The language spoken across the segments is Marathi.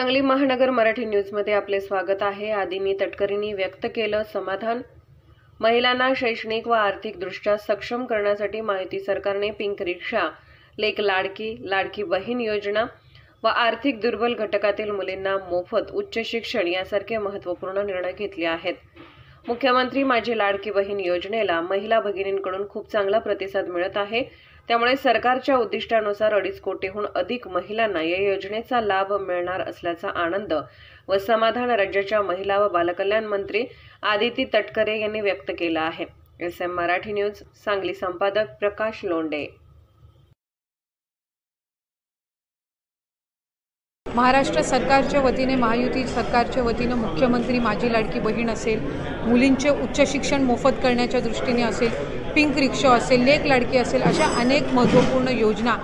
सांगली महानगर मराठी न्यूजमध्ये आपले स्वागत आहे। आदिनी तटकरेंनी व्यक्त केलं समाधान। महिलांना शैक्षणिक व आर्थिकदृष्ट्या सक्षम करण्यासाठी महायुती सरकारने पिंक रिक्षा, लेक लाडकी, लाडकी बहीण योजना व आर्थिक दुर्बल घटकातील मुलींना मोफत उच्च शिक्षण यासारखे महत्त्वपूर्ण निर्णय घेतले आहेत। मुख्यमंत्री माझी लाडकी बहीण योजनेला महिला भगिनींकडून खूप चांगला प्रतिसाद मिळत आहे। त्यामुळे सरकारच्या उद्दिष्टानुसार 2.5 कोटीहून अधिक महिलांना या योजनेचा लाभ मिळणार असल्याचा आनंद व समाधान राज्याच्या महिला व बालकल्याण मंत्री आदिती तटकरे यांनी व्यक्त केला आहे। SM मराठी न्यूज सांगली संपादक प्रकाश लोंढे। महाराष्ट्र सरकारच्या वतीने, महायुती सरकारच्या वतीने मुख्यमंत्री माझी लाडकी बहीण असेल, मुलींचे उच्च शिक्षण मोफत करण्याच्या दृष्टीने असेल, पिंक रिक्षा असेल, लेक लाडकी असेल, अशा अनेक महत्त्वपूर्ण योजना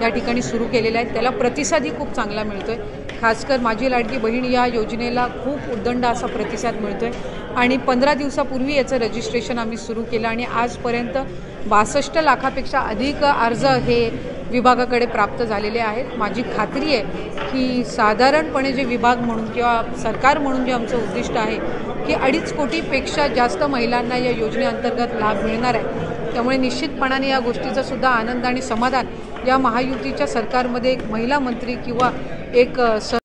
या ठिकाणी सुरू केलेल्या आहेत। त्याला प्रतिसादही खूप चांगला मिळतोय। खासकर माझी लाडकी बहीण या योजनेला खूप उदंड असा प्रतिसाद मिळतोय आणि 15 दिवसापूर्वी याचं रजिस्ट्रेशन आम्ही सुरू केलं आणि आजपर्यंत 62 लाखापेक्षा अधिक अर्ज हे विभागाकडे प्राप्त झालेले आहेत। माझी खात्री आहे की साधारणपणे जे विभाग म्हणून किंवा सरकार म्हणून जे आमचं उद्दिष्ट आहे की 2.5 कोटीपेक्षा जास्त महिलांना या योजनेअंतर्गत लाभ मिळणार आहे। त्यामुळे निश्चितपणाने या गोष्टीचा सुद्धा आनंद आणि समाधान या महायुतीच्या सरकारमध्ये एक महिला मंत्री किंवा एक